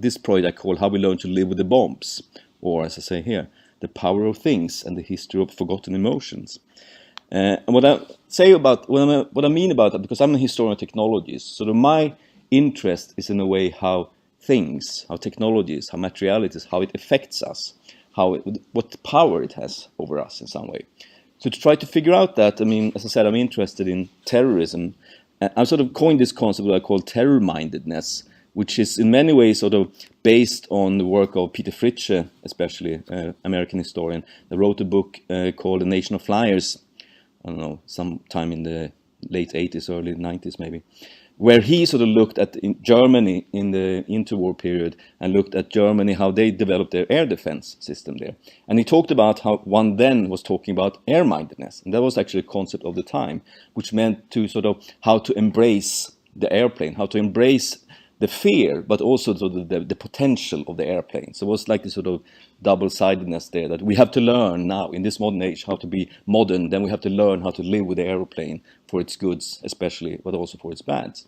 this project I call How We Learn to Live with the Bombs, or as I say here, The Power of Things and the History of Forgotten Emotions. And what I mean about that, because I'm a historian of technologies, so my interest is in a way how things, how technologies, how materialities, how it affects us, what power it has over us in some way. So to try to figure out that, I mean, as I said, I'm interested in terrorism. I've sort of coined this concept that I call terror-mindedness, which is in many ways sort of based on the work of Peter Fritzsche, especially American historian, that wrote a book called The Nation of Flyers, I don't know, sometime in the late 80s, early 90s maybe, where he sort of looked at Germany in the interwar period and looked at Germany, how they developed their air defense system there. And he talked about how one then was talking about air-mindedness. And that was actually a concept of the time, which meant to sort of how to embrace the airplane, how to embrace the fear, but also sort of the potential of the airplane. So it was like this sort of double-sidedness there, that we have to learn now in this modern age how to be modern, then we have to learn how to live with the airplane for its goods especially, but also for its bads.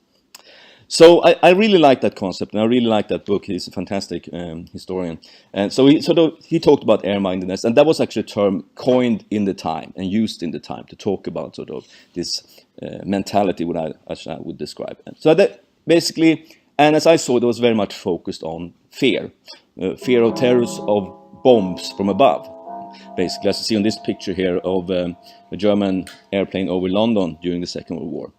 So I really like that concept, and I really like that book. He's a fantastic historian. And so he talked about air-mindedness, and that was actually a term coined in the time and used in the time to talk about sort of this mentality, as I would describe it. So that basically, and as I saw, it was very much focused on fear. Fear of terrorists, of bombs from above. Basically, as you see on this picture here of a German airplane over London during the Second World War.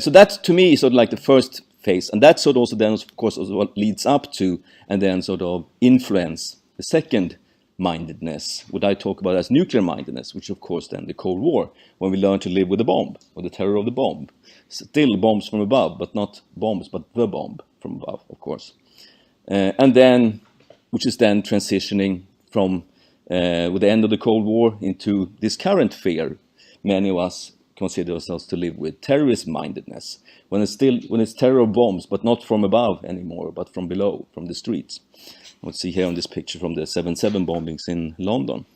So that, to me, is sort of like the first phase. And that sort of also then, of course, also what leads up to and then sort of influence the second mindedness, what I talk about as nuclear mindedness, which of course then the Cold War, when we learn to live with the bomb, or the terror of the bomb. Still bombs from above, but not bombs, but the bomb from above, of course. And then, which is then transitioning from, with the end of the Cold War, into this current fear many of us consider ourselves to live with, terrorist mindedness, when it's terror of bombs, but not from above anymore, but from below, from the streets. We'll see here on this picture from the 7/7 bombings in London.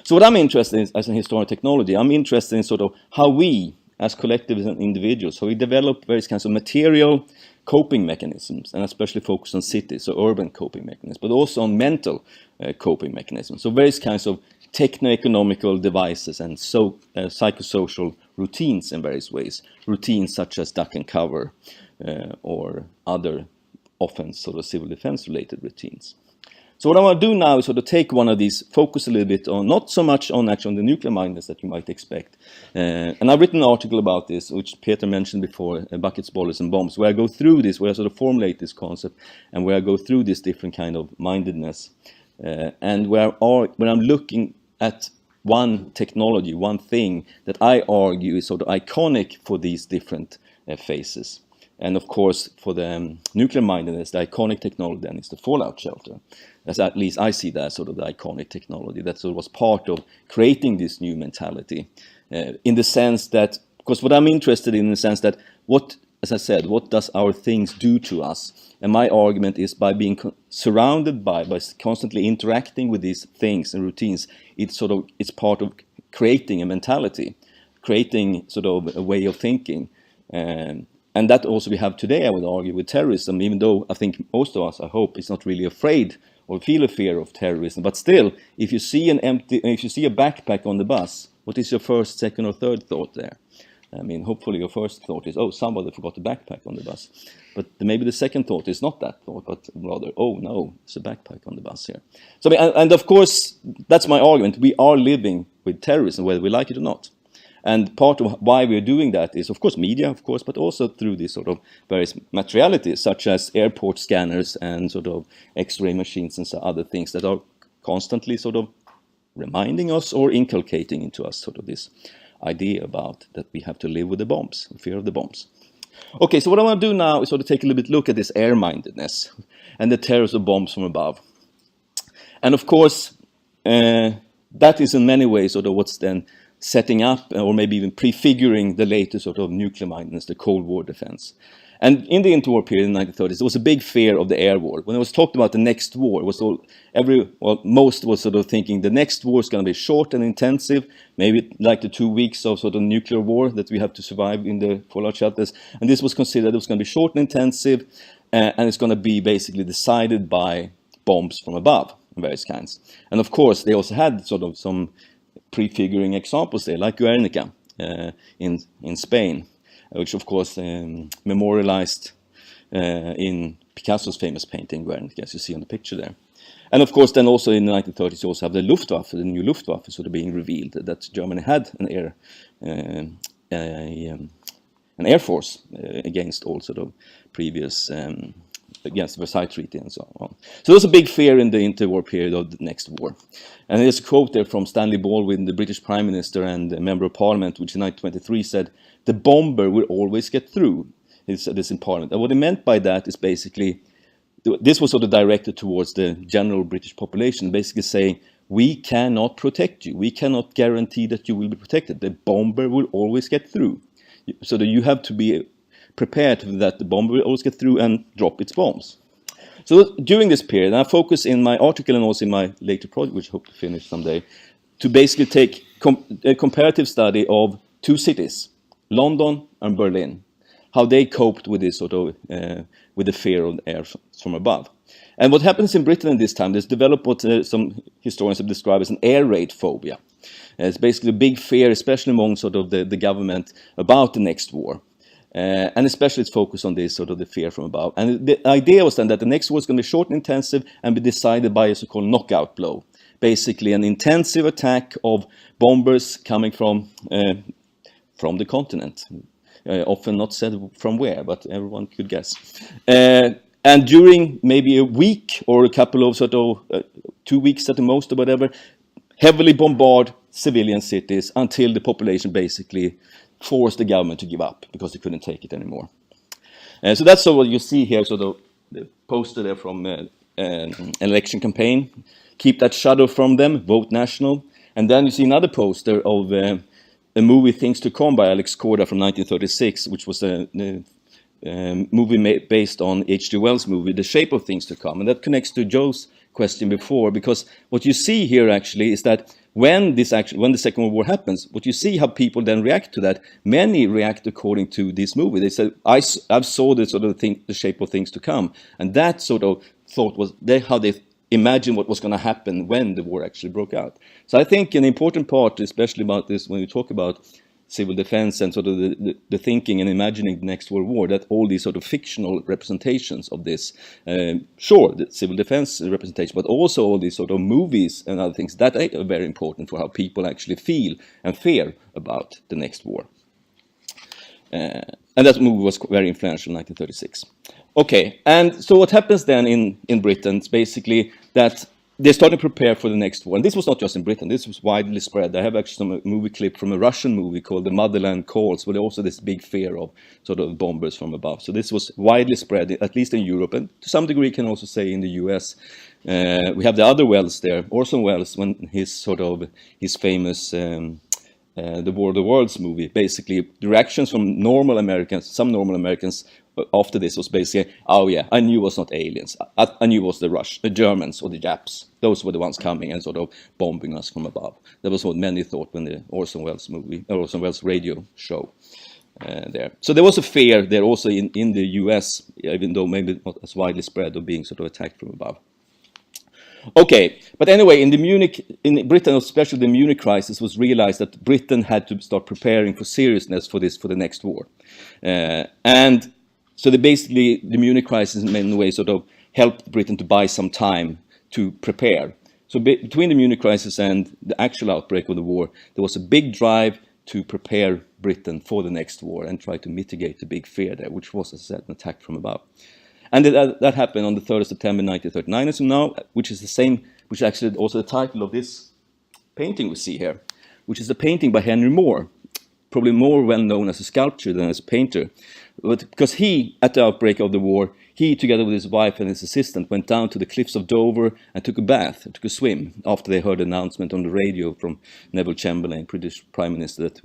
So what I'm interested in as a historian of technology, I'm interested in sort of how we, as collectives and individuals, so we develop various kinds of material coping mechanisms, and especially focus on cities, so urban coping mechanisms, but also on mental coping mechanisms. So various kinds of techno-economical devices and psychosocial routines in various ways. Routines such as duck and cover or other often sort of civil defense related routines. So what I want to do now is sort of take one of these, focus a little bit on, not so much on actually on the nuclear mindedness that you might expect. And I've written an article about this, which Peter mentioned before, buckets, bollets and bombs, where I go through this, where I sort of formulate this concept, and where I go through this different kind of mindedness. And where I'm looking at one technology, one thing that I argue is sort of iconic for these different phases. And of course, for the nuclear mindedness, the iconic technology then is the fallout shelter. As at least I see that sort of the iconic technology that sort of was part of creating this new mentality. In the sense that, because what I'm interested in the sense that as I said, what does our things do to us? And my argument is by being surrounded by constantly interacting with these things and routines, it's part of creating a mentality, creating sort of a way of thinking. And that also we have today, I would argue, with terrorism, even though I think most of us, I hope, is not really afraid or feel a fear of terrorism. But still, if you see a backpack on the bus, what is your first, second or third thought there? I mean, hopefully your first thought is, oh, somebody forgot a backpack on the bus. But maybe the second thought is not that thought, but rather, oh no, it's a backpack on the bus here. So, I mean, and of course, that's my argument. We are living with terrorism, whether we like it or not. And part of why we're doing that is, of course, media, of course, but also through these sort of various materialities, such as airport scanners and sort of X-ray machines and so other things that are constantly sort of reminding us or inculcating into us sort of this idea about that we have to live with the bombs, fear of the bombs. Okay, so what I want to do now is sort of take a little bit look at this air-mindedness and the terrors of bombs from above. And of course, that is in many ways sort of what's then setting up or maybe even prefiguring the later sort of nuclear mindedness, the Cold War defense. And in the interwar period in the 1930s, there was a big fear of the air war. When it was talked about the next war, it was most was sort of thinking the next war is going to be short and intensive, maybe like the 2 weeks of sort of nuclear war that we have to survive in the fallout shelters. And this was considered it was going to be short and intensive, and it's going to be basically decided by bombs from above, various kinds. And of course, they also had sort of some prefiguring examples there, like Guernica in Spain, which of course memorialized in Picasso's famous painting Guernica, as you see on the picture there. And of course, then also in the 1930s, you also have the Luftwaffe, the new Luftwaffe, sort of being revealed that Germany had an air force against all sort of previous against the Versailles Treaty and so on. So there was a big fear in the interwar period of the next war. And there's a quote there from Stanley Baldwin, the British Prime Minister and a Member of Parliament, which in 1923 said, "The bomber will always get through." He said this in Parliament. And what he meant by that is basically, this was sort of directed towards the general British population, basically saying, we cannot protect you. We cannot guarantee that you will be protected. The bomber will always get through. So that you have to be prepared that the bomber will always get through and drop its bombs. So during this period, and I focus in my article and also in my later project, which I hope to finish someday, to basically take a comparative study of two cities, London and Berlin, how they coped with this sort of, with the fear of the air from above. And what happens in Britain in this time, there's developed what some historians have described as an air raid phobia. It's basically a big fear, especially among sort of the government, about the next war. And especially it's focused on this sort of the fear from above. And the idea was then that the next war is going to be short and intensive and be decided by a so-called knockout blow. Basically an intensive attack of bombers coming from the continent. Often not said from where, but everyone could guess. And during maybe a week or a couple of sort of 2 weeks at the most or whatever, heavily bombard civilian cities until the population basically forced the government to give up because they couldn't take it anymore. So that's what you see here, sort of the poster there from an election campaign. Keep that shadow from them, vote National. And then you see another poster of a movie, Things to Come, by Alex Korda from 1936, which was a movie based on H.G. Wells' movie, The Shape of Things to Come. And that connects to Joe's question before, because what you see here actually is that when the Second World War happens, what you see how people then react to that, many react according to this movie. They said, I've saw the sort of thing, The Shape of Things to Come. And that sort of thought was how they imagined what was going to happen when the war actually broke out. So I think an important part, especially about this, when we talk about civil defense and sort of the thinking and imagining the next World War, that all these sort of fictional representations of this, sure, the civil defense representation, but also all these sort of movies and other things, that are very important for how people actually feel and fear about the next war. And that movie was very influential in 1936. Okay, and so what happens then in Britain is basically that they started to prepare for the next war. And this was not just in Britain, this was widely spread. I have actually some movie clip from a Russian movie called The Motherland Calls, where there also this big fear of sort of bombers from above. So this was widely spread, at least in Europe, and to some degree can also say in the US. We have the other Welles there, Orson Welles, when his famous The War of the Worlds movie, basically the reactions from normal Americans, some normal Americans after this was basically, oh yeah, I knew it was not aliens. I knew it was the Germans or the Japs. Those were the ones coming and sort of bombing us from above. That was what many thought when the Orson Welles movie, Orson Welles radio show there. So there was a fear there also in the US, even though maybe not as widely spread, of being sort of attacked from above. Okay, but anyway, in Britain, especially the Munich crisis, was realized that Britain had to start preparing for seriousness for the next war. And so the Munich crisis in many ways sort of helped Britain to buy some time to prepare. So between the Munich crisis and the actual outbreak of the war, there was a big drive to prepare Britain for the next war and try to mitigate the big fear there, which was, as I said, an attack from above. And that happened on the 3rd of September 1939, as you know, which is the same, which is actually also the title of this painting we see here, which is a painting by Henry Moore, probably more well known as a sculptor than as a painter. But because he, at the outbreak of the war, he, together with his wife and his assistant, went down to the cliffs of Dover and took a bath, took a swim, after they heard an announcement on the radio from Neville Chamberlain, British Prime Minister, that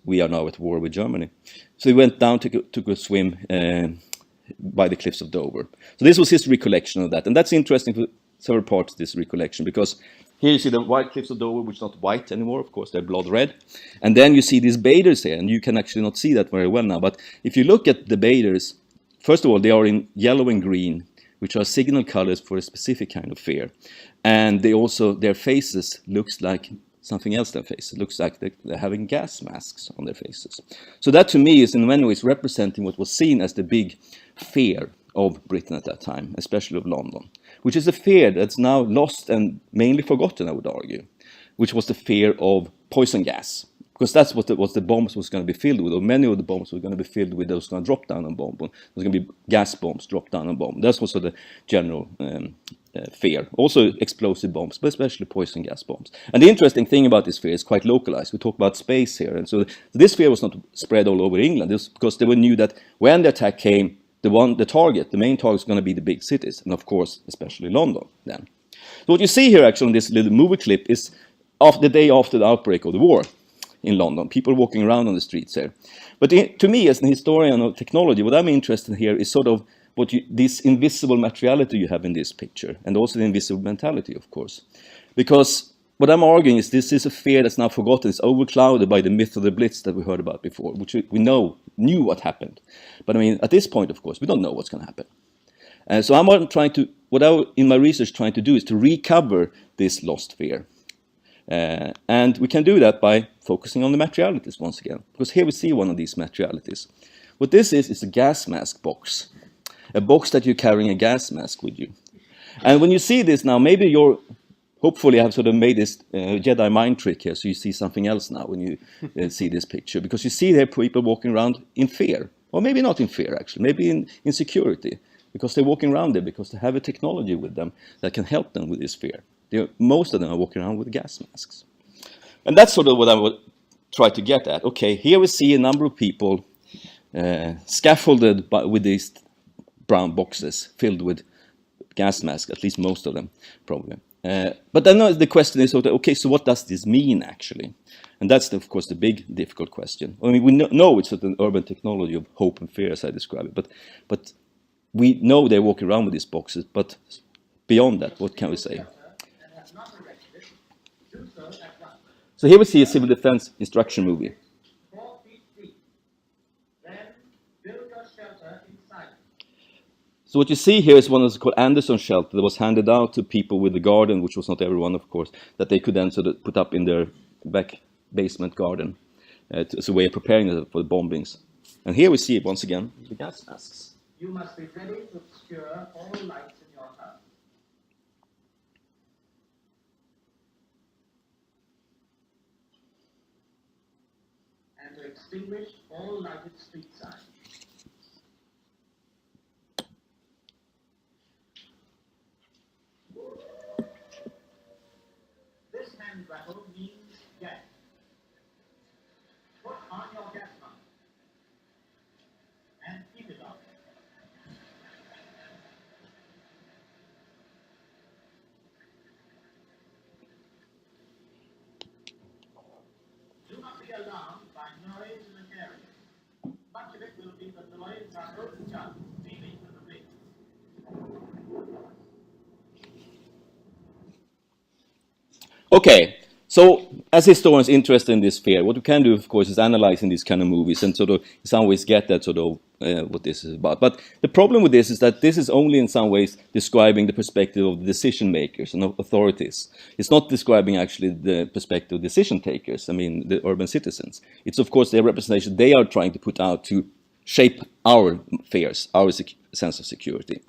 we are now at war with Germany. So he went down, took a swim by the cliffs of Dover. So this was his recollection of that. And that's interesting for several parts of this recollection, because here you see the white cliffs of Dover, which are not white anymore, of course, they're blood red. And then you see these bathers here, and you can actually not see that very well now. But if you look at the bathers first of all, they are in yellow and green, which are signal colors for a specific kind of fear. And they also, their faces looks like something else than faces. It looks like they're having gas masks on their faces. So that to me is in many ways representing what was seen as the big fear of Britain at that time, especially of London, which is a fear that's now lost and mainly forgotten, I would argue, which was the fear of poison gas. Because that's what the bombs was going to be filled with, or many of the bombs were going to be filled with those going to drop down on bomb. There's going to be gas bombs dropped down on bomb. That's also the general fear. Also explosive bombs, but especially poison gas bombs. And the interesting thing about this fear is quite localized. We talk about space here, and so this fear was not spread all over England. It was because they knew that when the attack came, the main target was going to be the big cities, and of course, especially London then. So what you see here actually on this little movie clip is the day after the outbreak of the war in London, people walking around on the streets there. But to me, as an historian of technology, what I'm interested in here is sort of this invisible materiality you have in this picture, and also the invisible mentality, of course. Because what I'm arguing is this is a fear that's now forgotten. It's overclouded by the myth of the Blitz that we heard about before, which we knew what happened. But I mean, at this point, of course, we don't know what's going to happen. So what I, in my research, trying to do is to recover this lost fear. And we can do that by focusing on the materialities once again, because here we see one of these materialities. What this is a gas mask box, a box that you're carrying a gas mask with you. And when you see this now, maybe hopefully have sort of made this Jedi mind trick here, so you see something else now when you see this picture, because you see there people walking around in fear, or maybe not in fear actually, maybe in insecurity, because they're walking around there because they have a technology with them that can help them with this fear. Most of them are walking around with gas masks. And that's sort of what I would try to get at. Okay, here we see a number of people scaffolded with these brown boxes filled with gas masks, at least most of them, probably. But then the question is, okay, so what does this mean, actually? And that's, of course, the big, difficult question. I mean, we know it's an urban technology of hope and fear, as I describe it, but we know they're walking around with these boxes, but beyond that, what can we say? So here we see a civil defense instruction movie. So what you see here is one that's called Anderson shelter that was handed out to people with the garden, which was not everyone, of course, that they could then sort of put up in their back basement garden as a way of preparing them for the bombings. And here we see once again the gas masks. You must be ready to obscure all lights in your house. And to extinguish all lighted street signs. This hand rattle means gas. Put on your gas mask and keep it on. Do not be alarmed by noise in the area. Much of it will be the noise of open guns leaving to the blitz. Okay, so as historians interested in this fear, what we can do, of course, is analyzing these kind of movies and sort of in some ways get that sort of what this is about. But the problem with this is that this is only in some ways describing the perspective of the decision makers and of authorities. It's not describing actually the perspective of decision takers, I mean the urban citizens. It's of course their representation they are trying to put out to shape our fears, our sense of security.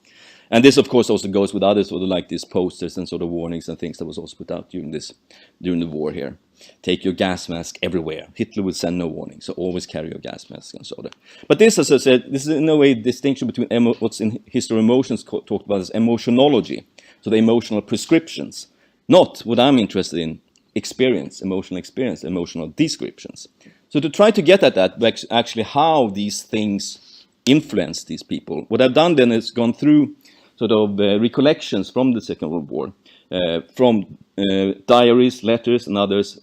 And this, of course, also goes with others, sort of like these posters and sort of warnings and things that was also put out during the war here. Take your gas mask everywhere. Hitler would send no warning, so always carry your gas mask and so on. But this, as I said, this is in a way a distinction between what's in history of emotions talked about as emotionology, so the emotional prescriptions, not what I'm interested in, emotional descriptions. So to try to get at that, actually how these things influence these people, what I've done then is gone through sort of recollections from the Second World War, from diaries, letters, and others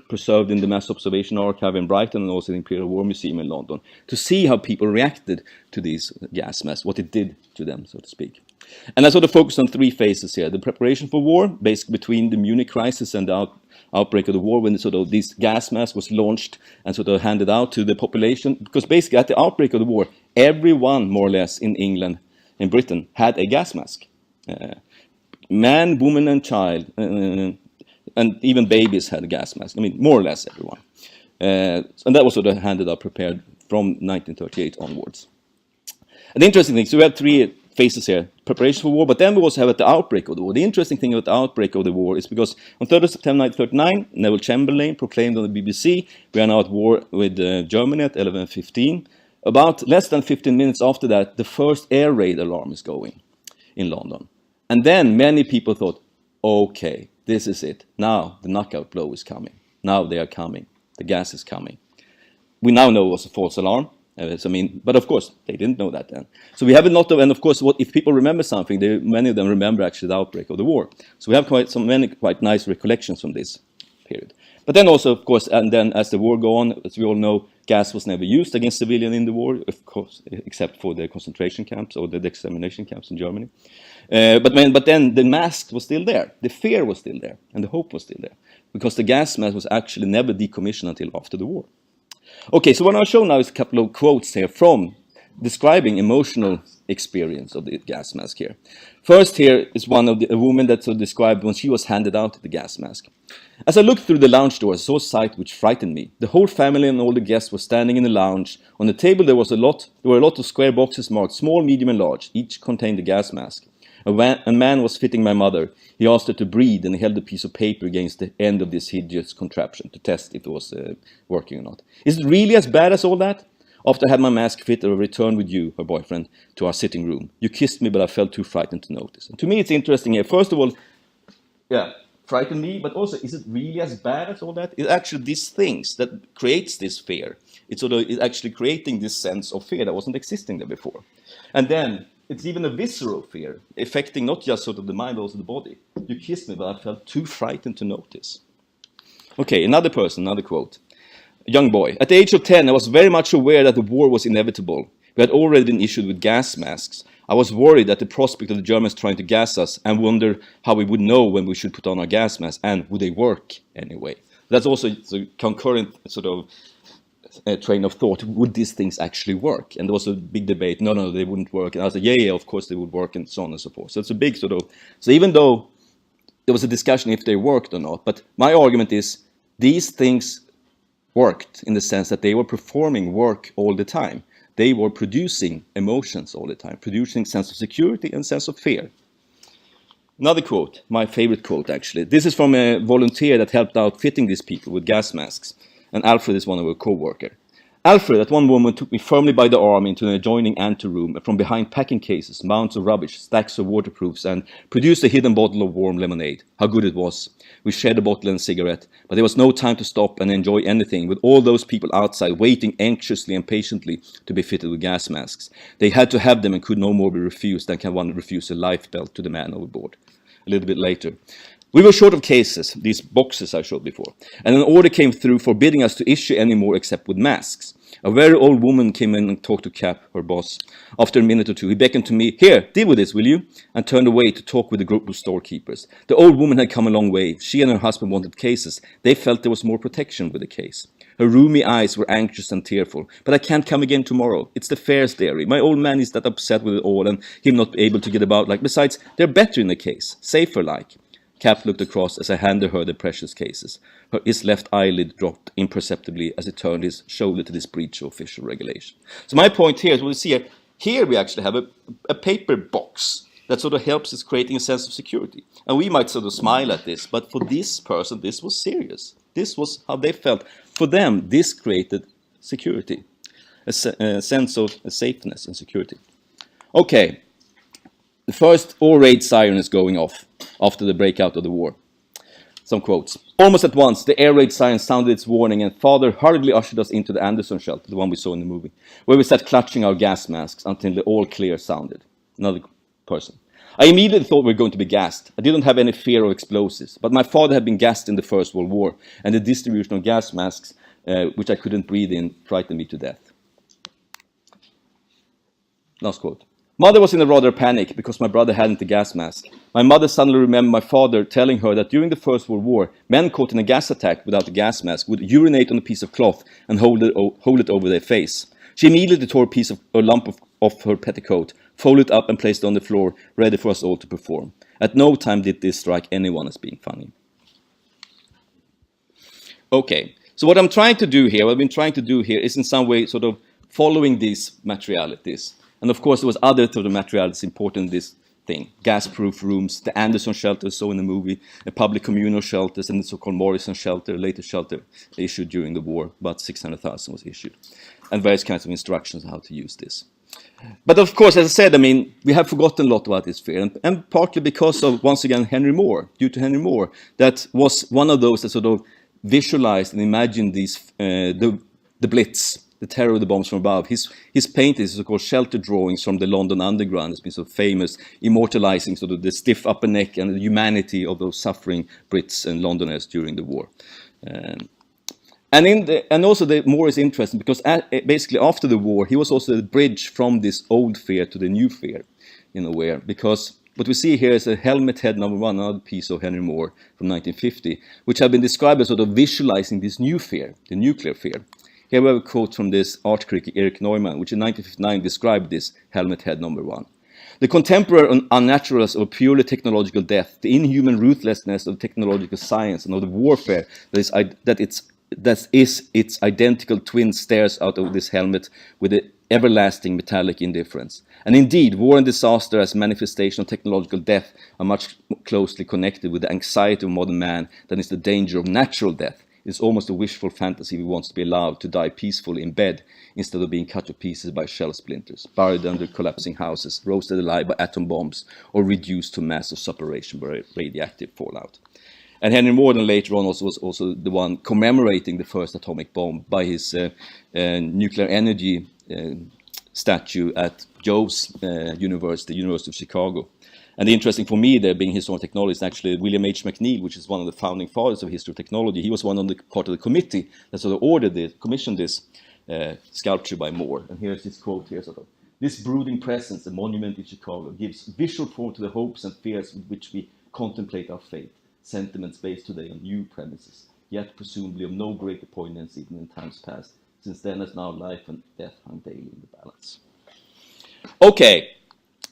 preserved in the Mass Observation Archive in Brighton and also the Imperial War Museum in London, to see how people reacted to these gas masks, what it did to them, so to speak. And I sort of focus on three phases here. The preparation for war, basically between the Munich crisis and the outbreak of the war, when sort of this gas mask was launched and sort of handed out to the population. Because basically at the outbreak of the war, everyone more or less in England, in Britain, had a gas mask. Man, woman and child, and even babies had a gas mask. I mean, more or less everyone. And that was sort of handed out, prepared from 1938 onwards. And the interesting thing, so we have three phases here: preparation for war, but then we also have at the outbreak of the war. The interesting thing about the outbreak of the war is because on 3rd of September 1939, Neville Chamberlain proclaimed on the BBC, we are now at war with Germany at 11:15. About less than 15 minutes after that, the first air raid alarm is going in London. And then many people thought, okay, this is it. Now the knockout blow is coming. Now they are coming. The gas is coming. We now know it was a false alarm. But of course, they didn't know that then. So we have a lot of, and of course, if people remember something, many of them remember actually the outbreak of the war. So we have many quite nice recollections from this period. But then also, of course, and then as the war go on, as we all know, gas was never used against civilians in the war, of course, except for the concentration camps or the extermination camps in Germany. But then the mask was still there, the fear was still there, and the hope was still there, because the gas mask was actually never decommissioned until after the war. Okay, so what I'll show now is a couple of quotes here from describing emotional experience of the gas mask here. First here is a woman that sort of described when she was handed out the gas mask. As I looked through the lounge door, I saw a sight which frightened me. The whole family and all the guests were standing in the lounge. On the table there were a lot of square boxes marked small, medium and large. Each contained a gas mask. A man was fitting my mother. He asked her to breathe and he held a piece of paper against the end of this hideous contraption to test if it was working or not. Is it really as bad as all that? After I had my mask fitted, I returned with you, her boyfriend, to our sitting room. You kissed me, but I felt too frightened to notice. And to me, it's interesting here. First of all, frightened me, but also, is it really as bad as all that? It's actually these things that creates this fear. It's actually creating this sense of fear that wasn't existing there before. And then, it's even a visceral fear, affecting not just sort of the mind, but also the body. You kissed me, but I felt too frightened to notice. Okay, another quote. A young boy. At the age of 10, I was very much aware that the war was inevitable. We had already been issued with gas masks. I was worried at the prospect of the Germans trying to gas us and wondered how we would know when we should put on our gas masks and would they work anyway. That's also a concurrent sort of train of thought. Would these things actually work? And there was a big debate. No, they wouldn't work. And I said, yeah, of course they would work, and so on and so forth. So it's a big sort of... So even though there was a discussion if they worked or not, but my argument is these things worked in the sense that they were performing work all the time. They were producing emotions all the time, producing sense of security and sense of fear. Another quote, my favorite quote actually. This is from a volunteer that helped out fitting these people with gas masks. And Alfred is one of our co-workers. Alfred, at one moment, took me firmly by the arm into an adjoining anteroom, and from behind packing cases, mounds of rubbish, stacks of waterproofs, and produced a hidden bottle of warm lemonade. How good it was. We shared a bottle and a cigarette, but there was no time to stop and enjoy anything, with all those people outside waiting anxiously and patiently to be fitted with gas masks. They had to have them and could no more be refused than can one refuse a life belt to the man overboard. A little bit later. We were short of cases, these boxes I showed before, and an order came through forbidding us to issue any more except with masks. A very old woman came in and talked to Cap, her boss. After a minute or two, he beckoned to me, "Here, deal with this, will you?" and turned away to talk with a group of storekeepers. The old woman had come a long way. She and her husband wanted cases. They felt there was more protection with the case. Her roomy eyes were anxious and tearful. "But I can't come again tomorrow. It's the fair's dairy. My old man is that upset with it all, and him not able to get about like. Besides, they're better in the case, safer like." Cap looked across as I handed her the precious cases. His left eyelid dropped imperceptibly as he turned his shoulder to this breach of official regulation. So my point here is what you see here. Here we actually have a paper box that sort of helps us creating a sense of security. And we might sort of smile at this, but for this person, this was serious. This was how they felt. For them, this created security, a sense of safeness and security. Okay. The first air raid siren is going off after the breakout of the war. Some quotes. Almost at once, the air raid siren sounded its warning, and Father hurriedly ushered us into the Anderson shelter, the one we saw in the movie, where we sat clutching our gas masks until the all clear sounded. Another person. I immediately thought we were going to be gassed. I didn't have any fear of explosives, but my father had been gassed in the First World War, and the distribution of gas masks, which I couldn't breathe in, frightened me to death. Last quote. Mother was in a rather panic because my brother hadn't a gas mask. My mother suddenly remembered my father telling her that during the First World War, men caught in a gas attack without a gas mask would urinate on a piece of cloth and hold it over their face. She immediately tore a lump off her petticoat, folded it up and placed it on the floor, ready for us all to perform. At no time did this strike anyone as being funny. Okay, so what I've been trying to do here is in some way sort of following these materialities. And of course, there was other sort of materialities important in this thing. Gas-proof rooms, the Anderson shelter, so in the movie, the public communal shelters, and the so-called Morrison shelter, later shelter issued during the war, about 600,000 was issued. And various kinds of instructions on how to use this. But of course, as I said, I mean, we have forgotten a lot about this fear, and partly because of, once again, due to Henry Moore, that was one of those that sort of visualized and imagined these, the Blitz, the terror of the bombs from above. His paintings, so-called shelter drawings from the London Underground, has been so famous, immortalizing sort of the stiff upper neck and the humanity of those suffering Brits and Londoners during the war. And also Moore is interesting because basically after the war, he was also the bridge from this old fear to the new fear, in a way, because what we see here is a helmet head number 1, another piece of Henry Moore from 1950, which have been described as sort of visualizing this new fear, the nuclear fear. Here we have a quote from this art critic Erich Neumann, which in 1959 described this helmet head number 1. The contemporary unnaturalness of purely technological death, the inhuman ruthlessness of technological science and of the warfare that is its identical twin stares out of this helmet with an everlasting metallic indifference. And indeed, war and disaster as manifestation of technological death are much closely connected with the anxiety of modern man than is the danger of natural death. It's almost a wishful fantasy he wants to be allowed to die peacefully in bed instead of being cut to pieces by shell splinters, buried under collapsing houses, roasted alive by atom bombs, or reduced to mass of separation by radioactive fallout. And Henry Moore then later on was also the one commemorating the first atomic bomb by his nuclear energy statue at Joe's University of Chicago. And the interesting for me there, being historian of technology, is actually William H. McNeill, which is one of the founding fathers of history of technology. He was one of the part of the committee that sort of commissioned this sculpture by Moore. And here's this quote here, sort of: "This brooding presence, a monument in Chicago, gives visual form to the hopes and fears with which we contemplate our fate, sentiments based today on new premises, yet presumably of no greater poignancy than in times past, since then as now life and death hung daily in the balance." Okay.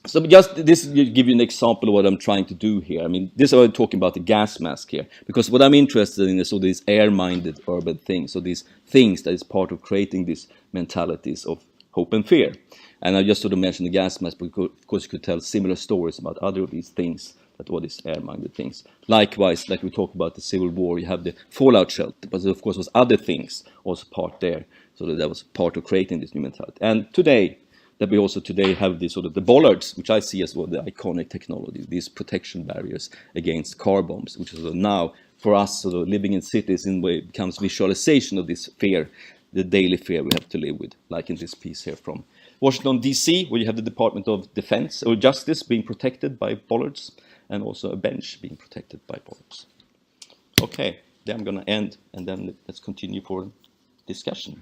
So just this will give you an example of what I'm trying to do here. I mean, this is what I'm talking about, the gas mask here, because what I'm interested in is all these air-minded urban things, so these things that is part of creating these mentalities of hope and fear. And I just sort of mentioned the gas mask, because of course you could tell similar stories about other of these things, that what is air-minded things. Likewise, like we talked about the Civil War, you have the fallout shelter, but there of course was other things also part there, so that was part of creating this new mentality. And today, that we also today have this sort of the bollards, which I see as well the iconic technology, these protection barriers against car bombs, which is now for us sort of living in cities in a way becomes visualization of this fear, the daily fear we have to live with, like in this piece here from Washington, D.C., where you have the Department of Defense or Justice being protected by bollards, and also a bench being protected by bollards. Okay, then I'm going to end, and then let's continue for discussion.